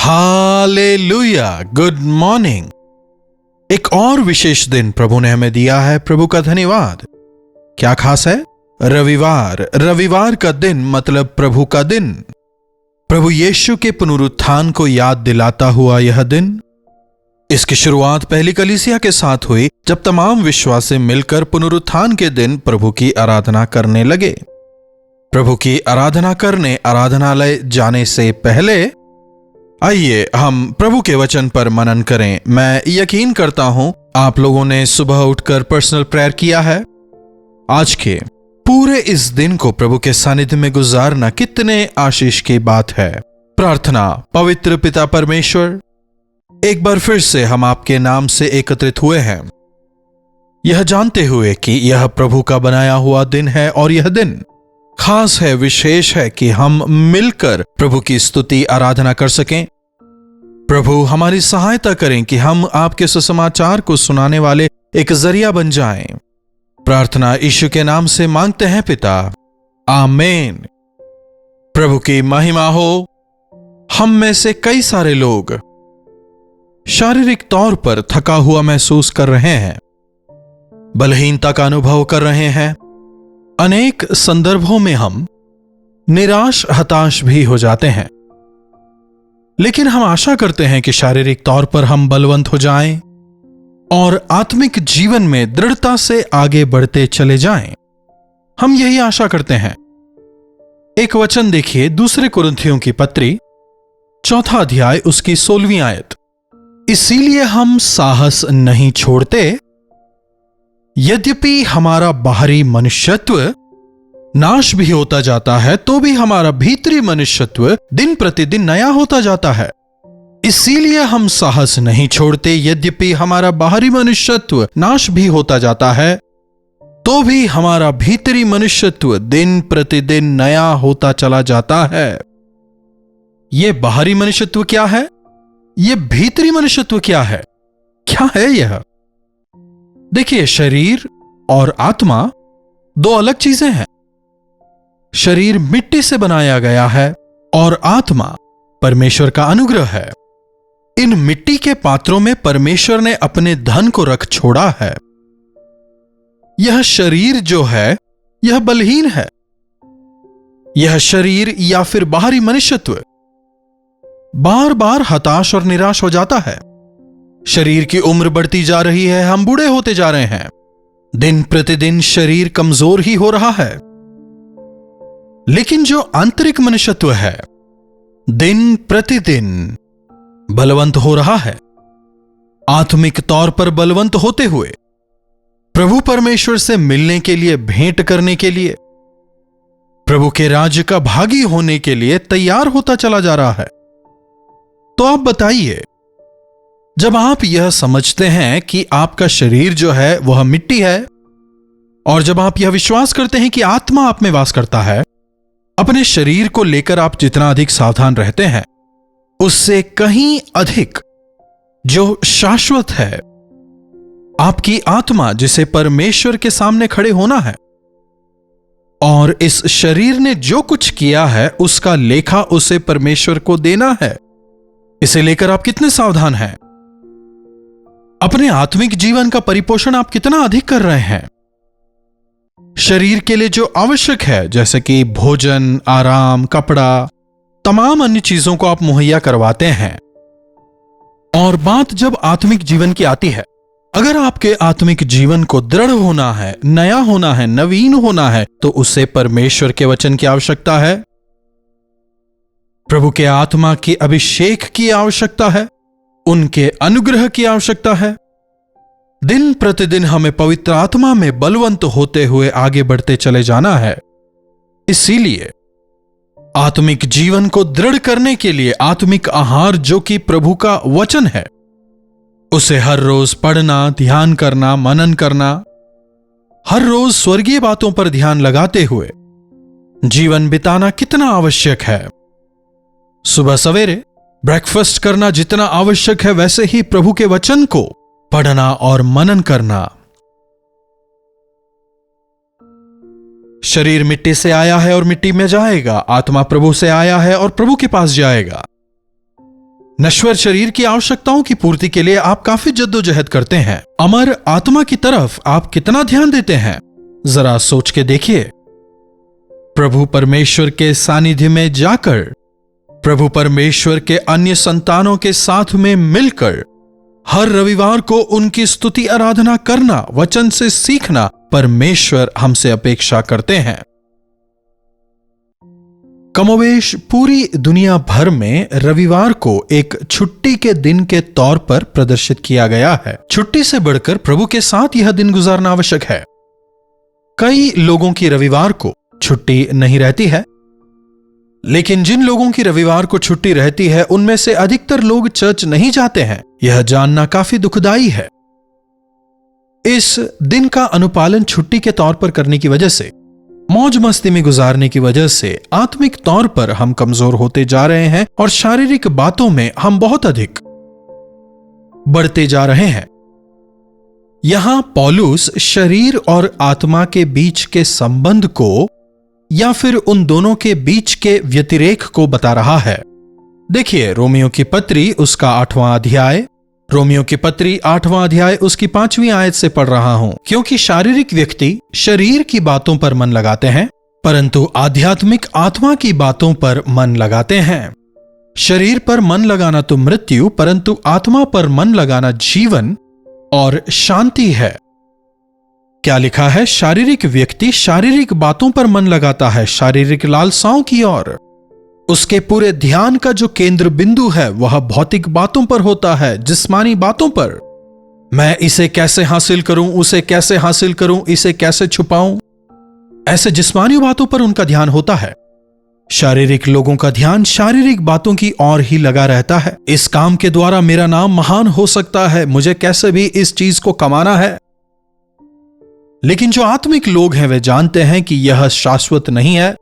Hallelujah, good morning. एक और विशेष दिन प्रभु ने हमें दिया है, प्रभु का धन्यवाद। क्या खास है? रविवार का दिन मतलब प्रभु का दिन। प्रभु यीशु के पुनरुत्थान को याद दिलाता हुआ यह दिन। इसकी शुरुआत पहली कलीसिया के साथ हुई, जब तमाम विश्वासी मिलकर पुनरुत्थान के दिन प्रभु की आराधना करने लगे। प्रभु की आराधना करने आराधनालय जाने से पहले आइए हम प्रभु के वचन पर मनन करें। मैं यकीन करता हूं आप लोगों ने सुबह उठकर पर्सनल प्रेयर किया है। आज के पूरे इस दिन को प्रभु के सानिध्य में गुजारना कितने आशीष की बात है। प्रार्थना। पवित्र पिता परमेश्वर, एक बार फिर से हम आपके नाम से एकत्रित हुए हैं, यह जानते हुए कि यह प्रभु का बनाया हुआ दिन है और यह दिन खास है, विशेष है कि हम मिलकर प्रभु की स्तुति आराधना कर सकें। प्रभु हमारी सहायता करें कि हम आपके सुसमाचार को सुनाने वाले एक जरिया बन जाएं। प्रार्थना यीशु के नाम से मांगते हैं पिता, आमीन। प्रभु की महिमा हो। हम में से कई सारे लोग शारीरिक तौर पर थका हुआ महसूस कर रहे हैं, बलहीनता का अनुभव कर रहे हैं। अनेक संदर्भों में हम निराश हताश भी हो जाते हैं, लेकिन हम आशा करते हैं कि शारीरिक तौर पर हम बलवंत हो जाएं और आत्मिक जीवन में दृढ़ता से आगे बढ़ते चले जाएं। हम यही आशा करते हैं। एक वचन देखिए, दूसरे कुरिन्थियों की पत्री 4 अध्याय उसकी 16वीं आयत। इसीलिए हम साहस नहीं छोड़ते, यद्यपि हमारा बाहरी मनुष्यत्व नाश भी होता जाता है, तो भी हमारा भीतरी मनुष्यत्व दिन प्रतिदिन नया होता जाता है। इसीलिए हम साहस नहीं छोड़ते, यद्यपि हमारा बाहरी मनुष्यत्व नाश भी होता जाता है, तो भी हमारा भीतरी मनुष्यत्व दिन प्रतिदिन नया होता चला जाता है। यह बाहरी मनुष्यत्व क्या है? यह भीतरी मनुष्यत्व क्या है? क्या है यह? देखिए, शरीर और आत्मा दो अलग चीजें हैं। शरीर मिट्टी से बनाया गया है और आत्मा परमेश्वर का अनुग्रह है। इन मिट्टी के पात्रों में परमेश्वर ने अपने धन को रख छोड़ा है। यह शरीर जो है यह बलहीन है। यह शरीर या फिर बाहरी मनुष्यत्व बार बार हताश और निराश हो जाता है। शरीर की उम्र बढ़ती जा रही है, हम बूढ़े होते जा रहे हैं। दिन प्रतिदिन शरीर कमजोर ही हो रहा है। लेकिन जो आंतरिक मनुष्यत्व है दिन प्रतिदिन बलवंत हो रहा है। आत्मिक तौर पर बलवंत होते हुए प्रभु परमेश्वर से मिलने के लिए, भेंट करने के लिए, प्रभु के राज्य का भागी होने के लिए तैयार होता चला जा रहा है। तो आप बताइए, जब आप यह समझते हैं कि आपका शरीर जो है वह मिट्टी है, और जब आप यह विश्वास करते हैं कि आत्मा आप में वास करता है, अपने शरीर को लेकर आप जितना अधिक सावधान रहते हैं, उससे कहीं अधिक जो शाश्वत है आपकी आत्मा, जिसे परमेश्वर के सामने खड़े होना है, और इस शरीर ने जो कुछ किया है उसका लेखा उसे परमेश्वर को देना है। इसे लेकर आप कितने सावधान हैं? अपने आत्मिक जीवन का परिपोषण आप कितना अधिक कर रहे हैं? शरीर के लिए जो आवश्यक है, जैसे कि भोजन, आराम, कपड़ा, तमाम अन्य चीजों को आप मुहैया करवाते हैं। और बात जब आत्मिक जीवन की आती है, अगर आपके आत्मिक जीवन को दृढ़ होना है, नया होना है, नवीन होना है, तो उससे परमेश्वर के वचन की आवश्यकता है, प्रभु के आत्मा की अभिषेक की आवश्यकता है, उनके अनुग्रह की आवश्यकता है। दिन प्रतिदिन हमें पवित्र आत्मा में बलवंत होते हुए आगे बढ़ते चले जाना है। इसीलिए आत्मिक जीवन को दृढ़ करने के लिए आत्मिक आहार, जो कि प्रभु का वचन है, उसे हर रोज पढ़ना, ध्यान करना, मनन करना, हर रोज स्वर्गीय बातों पर ध्यान लगाते हुए जीवन बिताना कितना आवश्यक है। सुबह सवेरे ब्रेकफास्ट करना जितना आवश्यक है, वैसे ही प्रभु के वचन को पढ़ना और मनन करना। शरीर मिट्टी से आया है और मिट्टी में जाएगा, आत्मा प्रभु से आया है और प्रभु के पास जाएगा। नश्वर शरीर की आवश्यकताओं की पूर्ति के लिए आप काफी जद्दोजहद करते हैं। अमर आत्मा की तरफ आप कितना ध्यान देते हैं, जरा सोच के देखिए। प्रभु परमेश्वर के सानिध्य में जाकर, प्रभु परमेश्वर के अन्य संतानों के साथ में मिलकर हर रविवार को उनकी स्तुति आराधना करना, वचन से सीखना परमेश्वर हमसे अपेक्षा करते हैं। कमोवेश पूरी दुनिया भर में रविवार को एक छुट्टी के दिन के तौर पर प्रदर्शित किया गया है। छुट्टी से बढ़कर प्रभु के साथ यह दिन गुजारना आवश्यक है। कई लोगों की रविवार को छुट्टी नहीं रहती है, लेकिन जिन लोगों की रविवार को छुट्टी रहती है उनमें से अधिकतर लोग चर्च नहीं जाते हैं। यह जानना काफी दुखदाई है। इस दिन का अनुपालन छुट्टी के तौर पर करने की वजह से, मौज मस्ती में गुजारने की वजह से आत्मिक तौर पर हम कमजोर होते जा रहे हैं और शारीरिक बातों में हम बहुत अधिक बढ़ते जा रहे हैं। यहां पौलुस शरीर और आत्मा के बीच के संबंध को या फिर उन दोनों के बीच के व्यतिरेक को बता रहा है। देखिए, रोमियो की पत्री उसका 8वां अध्याय, रोमियो की पत्री 8वां अध्याय उसकी 5वीं आयत से पढ़ रहा हूं। क्योंकि शारीरिक व्यक्ति शरीर की बातों पर मन लगाते हैं, परंतु आध्यात्मिक आत्मा की बातों पर मन लगाते हैं। शरीर पर मन लगाना तो मृत्यु, परंतु आत्मा पर मन लगाना जीवन और शांति है। क्या लिखा है? शारीरिक व्यक्ति शारीरिक बातों पर मन लगाता है, शारीरिक लालसाओं की ओर। उसके पूरे ध्यान का जो केंद्र बिंदु है वह भौतिक बातों पर होता है, जिस्मानी बातों पर। मैं इसे कैसे हासिल करूं, उसे कैसे हासिल करूं, इसे कैसे छुपाऊं, ऐसे जिस्मानी बातों पर उनका ध्यान होता है। शारीरिक लोगों का ध्यान शारीरिक बातों की ओर ही लगा रहता है। इस काम के द्वारा मेरा नाम महान हो सकता है, मुझे कैसे भी इस चीज को कमाना है। लेकिन जो आत्मिक लोग हैं वे जानते हैं कि यह शाश्वत नहीं है।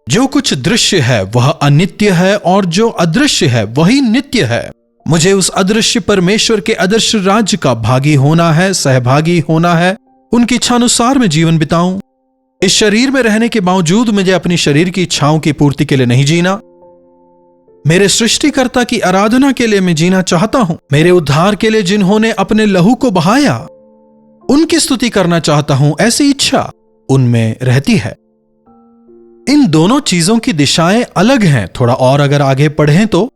जो कुछ दृश्य है वह अनित्य है और जो अदृश्य है वही नित्य है। मुझे उस अदृश्य परमेश्वर के आदर्श राज्य का भागी होना है, सहभागी होना है, उनकी इच्छानुसार मैं जीवन बिताऊं। इस शरीर में रहने के बावजूद मुझे अपनी शरीर की इच्छाओं की पूर्ति के लिए नहीं जीना। मेरे सृष्टिकर्ता की आराधना के लिए मैं जीना चाहता हूं। मेरे उद्धार के लिए जिन्होंने अपने लहू को बहाया उनकी स्तुति करना चाहता हूं, ऐसी इच्छा उनमें रहती है। इन दोनों चीजों की दिशाएं अलग हैं। थोड़ा और अगर आगे पढ़ें तो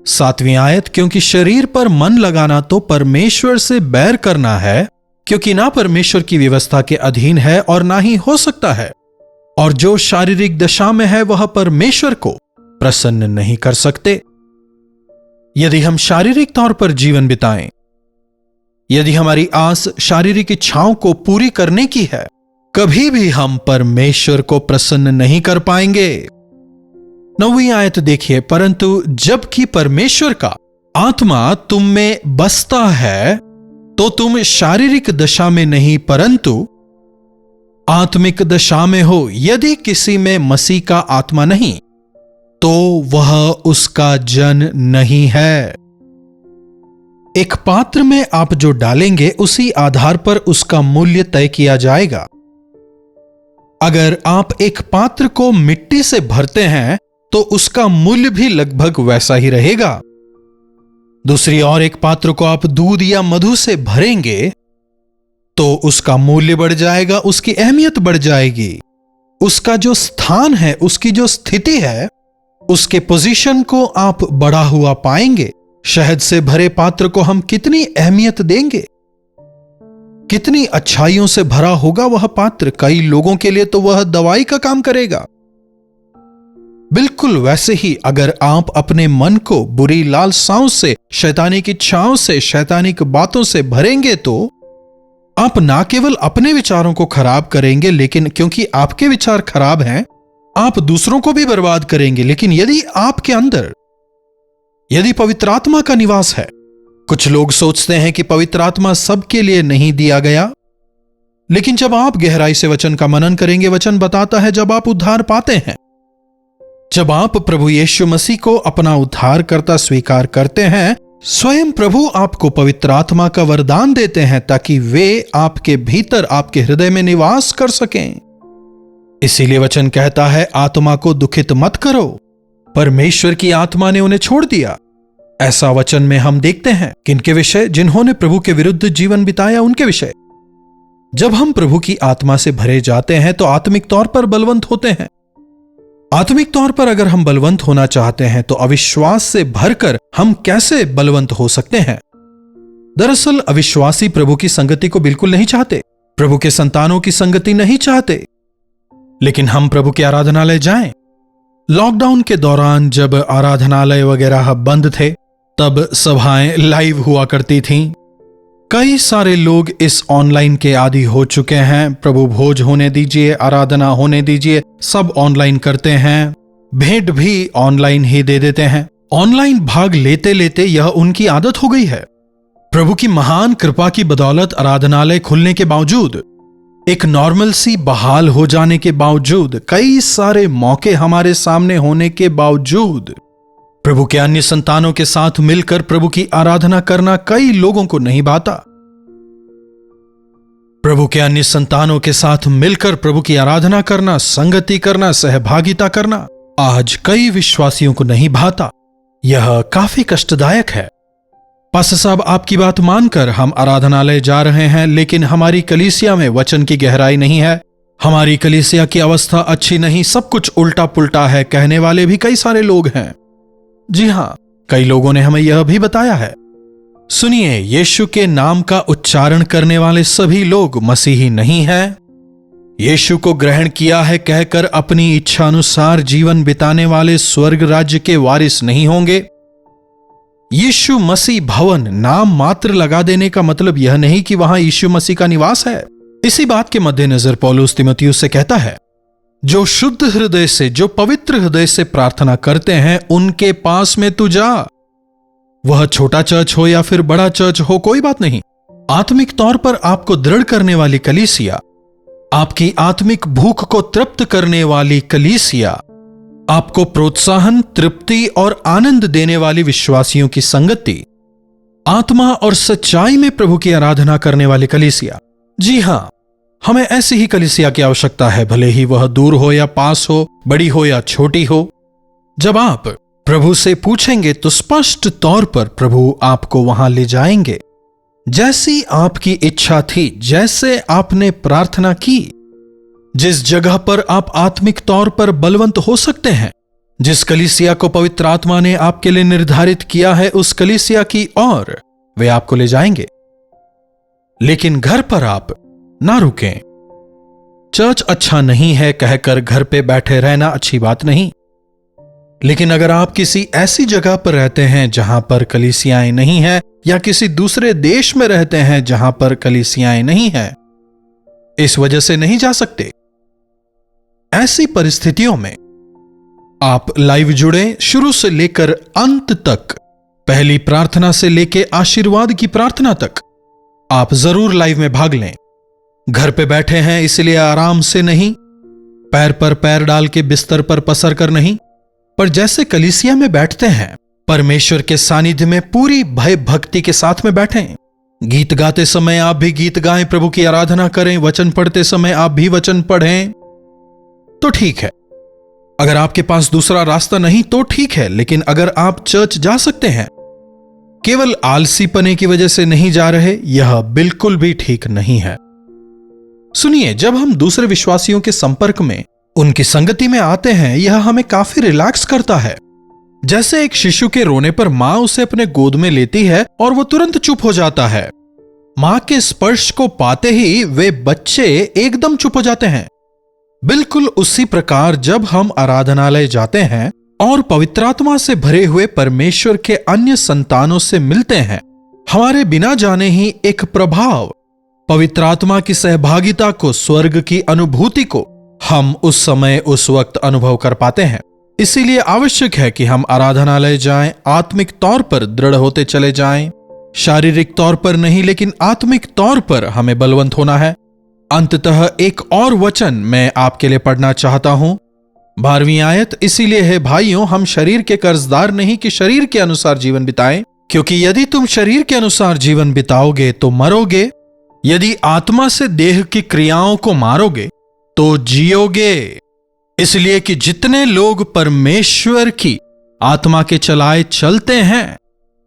7वीं आयत, क्योंकि शरीर पर मन लगाना तो परमेश्वर से बैर करना है, क्योंकि ना परमेश्वर की व्यवस्था के अधीन है और ना ही हो सकता है। और जो शारीरिक दशा में है वह परमेश्वर को प्रसन्न नहीं कर सकते। यदि हम शारीरिक तौर पर जीवन बिताएं, यदि हमारी आस शारीरिक इच्छाओं को पूरी करने की है, कभी भी हम परमेश्वर को प्रसन्न नहीं कर पाएंगे। 9वीं आयत देखिए, परंतु जबकि परमेश्वर का आत्मा तुम में बसता है तो तुम शारीरिक दशा में नहीं परंतु आत्मिक दशा में हो। यदि किसी में मसीह का आत्मा नहीं तो वह उसका जन नहीं है। एक पात्र में आप जो डालेंगे उसी आधार पर उसका मूल्य तय किया जाएगा। अगर आप एक पात्र को मिट्टी से भरते हैं तो उसका मूल्य भी लगभग वैसा ही रहेगा। दूसरी ओर एक पात्र को आप दूध या मधु से भरेंगे तो उसका मूल्य बढ़ जाएगा, उसकी अहमियत बढ़ जाएगी। उसका जो स्थान है, उसकी जो स्थिति है, उसके पोजीशन को आप बढ़ा हुआ पाएंगे। शहद से भरे पात्र को हम कितनी अहमियत देंगे, कितनी अच्छाइयों से भरा होगा वह पात्र। कई लोगों के लिए तो वह दवाई का काम करेगा। बिल्कुल वैसे ही अगर आप अपने मन को बुरी लालसाओं से, शैतानिक इच्छाओं से, शैतानिक बातों से भरेंगे तो आप ना केवल अपने विचारों को खराब करेंगे, लेकिन क्योंकि आपके विचार खराब हैं, आप दूसरों को भी बर्बाद करेंगे। लेकिन यदि आपके अंदर, यदि पवित्र आत्मा का निवास है, कुछ लोग सोचते हैं कि पवित्र आत्मा सबके लिए नहीं दिया गया, लेकिन जब आप गहराई से वचन का मनन करेंगे, वचन बताता है जब आप उद्धार पाते हैं, जब आप प्रभु यीशु मसीह को अपना उद्धारकर्ता स्वीकार करते हैं, स्वयं प्रभु आपको पवित्र आत्मा का वरदान देते हैं ताकि वे आपके भीतर, आपके हृदय में निवास कर सकें। इसीलिए वचन कहता है आत्मा को दुखित मत करो। परमेश्वर की आत्मा ने उन्हें छोड़ दिया। ऐसा वचन में हम देखते हैं। किनके विषय? जिन्होंने प्रभु के विरुद्ध जीवन बिताया, उनके विषय। जब हम प्रभु की आत्मा से भरे जाते हैं तो आत्मिक तौर पर बलवंत होते हैं। आत्मिक तौर पर अगर हम बलवंत होना चाहते हैं तो अविश्वास से भरकर हम कैसे बलवंत हो सकते हैं? दरअसल अविश्वासी प्रभु की संगति को बिल्कुल नहीं चाहते, प्रभु के संतानों की संगति नहीं चाहते। लेकिन हम प्रभु के आराधनालय जाएं। लॉकडाउन के दौरान जब आराधनालय वगैरह बंद थे, तब सभाएं लाइव हुआ करती थीं। कई सारे लोग इस ऑनलाइन के आदी हो चुके हैं। प्रभु भोज होने दीजिए, आराधना होने दीजिए, सब ऑनलाइन करते हैं। भेंट भी ऑनलाइन ही दे देते हैं। ऑनलाइन भाग लेते लेते यह उनकी आदत हो गई है। प्रभु की महान कृपा की बदौलत आराधनालय खुलने के बावजूद, एक नॉर्मल सी बहाल हो जाने के बावजूद, कई सारे मौके हमारे सामने होने के बावजूद प्रभु के अन्य संतानों के साथ मिलकर प्रभु की आराधना करना कई लोगों को नहीं भाता। प्रभु के अन्य संतानों के साथ मिलकर प्रभु की आराधना करना, संगति करना, सहभागिता करना आज कई विश्वासियों को नहीं भाता। यह काफी कष्टदायक है। पास्टर साहब, आपकी बात मानकर हम आराधनालय जा रहे हैं, लेकिन हमारी कलीसिया में वचन की गहराई नहीं है, हमारी कलीसिया की अवस्था अच्छी नहीं, सब कुछ उल्टा पुल्टा है, कहने वाले भी कई सारे लोग हैं। जी हां, कई लोगों ने हमें यह भी बताया है। सुनिए, यीशु के नाम का उच्चारण करने वाले सभी लोग मसीही नहीं हैं। यीशु को ग्रहण किया है कहकर अपनी इच्छा अनुसार जीवन बिताने वाले स्वर्ग राज्य के वारिस नहीं होंगे। यीशु मसीह भवन नाम मात्र लगा देने का मतलब यह नहीं कि वहां यीशु मसीह का निवास है। इसी बात के मद्देनजर पौलुस तीमुथियुस से कहता है, जो शुद्ध हृदय से, जो पवित्र हृदय से प्रार्थना करते हैं, उनके पास में तू जा। वह छोटा चर्च हो या फिर बड़ा चर्च हो, कोई बात नहीं। आत्मिक तौर पर आपको दृढ़ करने वाली कलीसिया, आपकी आत्मिक भूख को तृप्त करने वाली कलीसिया, आपको प्रोत्साहन, तृप्ति और आनंद देने वाली विश्वासियों की संगति, आत्मा और सच्चाई में प्रभु की आराधना करने वाली कलीसिया। जी हां, हमें ऐसी ही कलीसिया की आवश्यकता है, भले ही वह दूर हो या पास हो, बड़ी हो या छोटी हो। जब आप प्रभु से पूछेंगे तो स्पष्ट तौर पर प्रभु आपको वहां ले जाएंगे। जैसी आपकी इच्छा थी, जैसे आपने प्रार्थना की, जिस जगह पर आप आत्मिक तौर पर बलवंत हो सकते हैं, जिस कलीसिया को पवित्र आत्मा ने आपके लिए निर्धारित किया है, उस कलीसिया की ओर वे आपको ले जाएंगे। लेकिन घर पर आप ना रुकें। चर्च अच्छा नहीं है कहकर घर पे बैठे रहना अच्छी बात नहीं। लेकिन अगर आप किसी ऐसी जगह पर रहते हैं जहां पर कलीसियाएं नहीं हैं, या किसी दूसरे देश में रहते हैं जहां पर कलीसियाएं नहीं हैं, इस वजह से नहीं जा सकते, ऐसी परिस्थितियों में आप लाइव जुड़ें, शुरू से लेकर अंत तक, पहली प्रार्थना से लेकर आशीर्वाद की प्रार्थना तक आप जरूर लाइव में भाग लें। घर पे बैठे हैं इसलिए आराम से नहीं, पैर पर पैर डाल के बिस्तर पर पसर कर नहीं, पर जैसे कलीसिया में बैठते हैं, परमेश्वर के सानिध्य में पूरी भय भक्ति के साथ में बैठें। गीत गाते समय आप भी गीत गाएं, प्रभु की आराधना करें, वचन पढ़ते समय आप भी वचन पढ़ें, तो ठीक है। अगर आपके पास दूसरा रास्ता नहीं तो ठीक है, लेकिन अगर आप चर्च जा सकते हैं, केवल आलसीपने की वजह से नहीं जा रहे, यह बिल्कुल भी ठीक नहीं है। सुनिए, जब हम दूसरे विश्वासियों के संपर्क में, उनकी संगति में आते हैं, यह हमें काफी रिलैक्स करता है। जैसे एक शिशु के रोने पर मां उसे अपने गोद में लेती है और वो तुरंत चुप हो जाता है। मां के स्पर्श को पाते ही वे बच्चे एकदम चुप हो जाते हैं। बिल्कुल उसी प्रकार जब हम आराधनालय जाते हैं और पवित्र आत्मा से भरे हुए परमेश्वर के अन्य संतानों से मिलते हैं, हमारे बिना जाने ही एक प्रभाव, पवित्र आत्मा की सहभागिता को, स्वर्ग की अनुभूति को हम उस समय, उस वक्त अनुभव कर पाते हैं। इसीलिए आवश्यक है कि हम आराधनालय जाएं, आत्मिक तौर पर दृढ़ होते चले जाएं। शारीरिक तौर पर नहीं, लेकिन आत्मिक तौर पर हमें बलवंत होना है। अंततः एक और वचन मैं आपके लिए पढ़ना चाहता हूं, 12वीं आयत। इसीलिए है भाइयों, हम शरीर के कर्जदार नहीं कि शरीर के अनुसार जीवन बिताएं, क्योंकि यदि तुम शरीर के अनुसार जीवन बिताओगे तो मरोगे, यदि आत्मा से देह की क्रियाओं को मारोगे तो जियोगे। इसलिए कि जितने लोग परमेश्वर की आत्मा के चलाए चलते हैं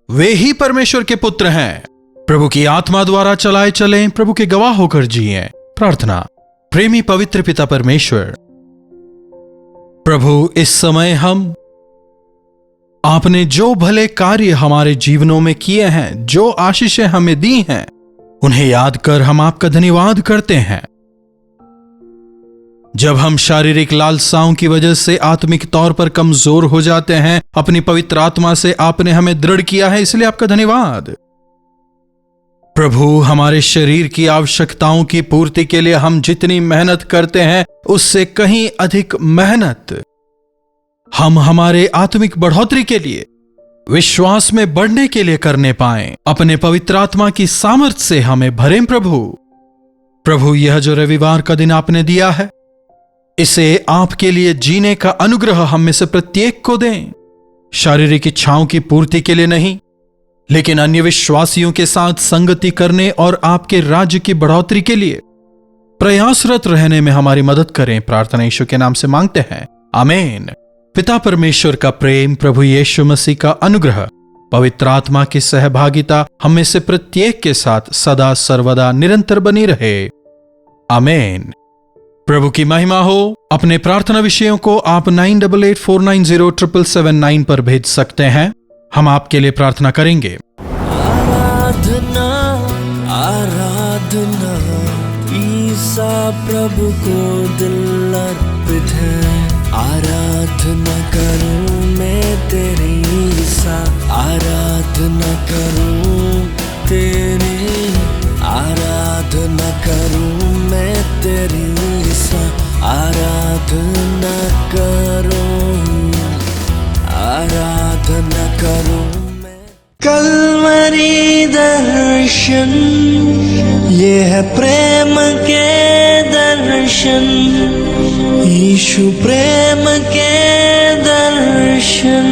वे ही परमेश्वर के पुत्र हैं। प्रभु की आत्मा द्वारा चलाए चलें, प्रभु के गवाह होकर जिएं। प्रार्थना। प्रेमी पवित्र पिता परमेश्वर, प्रभु इस समय हम आपने जो भले कार्य हमारे जीवनों में किए हैं, जो आशीषें हमें दी हैं, उन्हें याद कर हम आपका धन्यवाद करते हैं। जब हम शारीरिक लालसाओं की वजह से आत्मिक तौर पर कमजोर हो जाते हैं, अपनी पवित्र आत्मा से आपने हमें दृढ़ किया है, इसलिए आपका धन्यवाद। प्रभु, हमारे शरीर की आवश्यकताओं की पूर्ति के लिए हम जितनी मेहनत करते हैं उससे कहीं अधिक मेहनत हम हमारे आत्मिक बढ़ोतरी के लिए, विश्वास में बढ़ने के लिए करने पाएं। अपने पवित्र आत्मा की सामर्थ्य से हमें भरें प्रभु, यह जो रविवार का दिन आपने दिया है, इसे आपके लिए जीने का अनुग्रह हम में से प्रत्येक को दें। शारीरिक इच्छाओं की पूर्ति के लिए नहीं, लेकिन अन्य विश्वासियों के साथ संगति करने और आपके राज्य की बढ़ोतरी के लिए प्रयासरत रहने में हमारी मदद करें। प्रार्थना यीशु के नाम से मांगते हैं, आमीन। पिता परमेश्वर का प्रेम, प्रभु यीशु मसीह का अनुग्रह, पवित्र आत्मा की सहभागिता हम में से प्रत्येक के साथ सदा सर्वदा निरंतर बनी रहे, आमीन। प्रभु की महिमा हो। अपने प्रार्थना विषयों को आप 9884907779 पर भेज सकते हैं। हम आपके लिए प्रार्थना करेंगे। आराधना आराधना ईसा प्रभु को दिल अर्पित है। आराधना करूं मैं तेरी ईसा, आराधना करूं तेरी, आराधना करूं मैं तेरी ईसा, आराधना करूं, आराधना करूं मैं। कलवरी दर्शन, ये है प्रेम के दर्शन, यीशु प्रेम के दर्शन।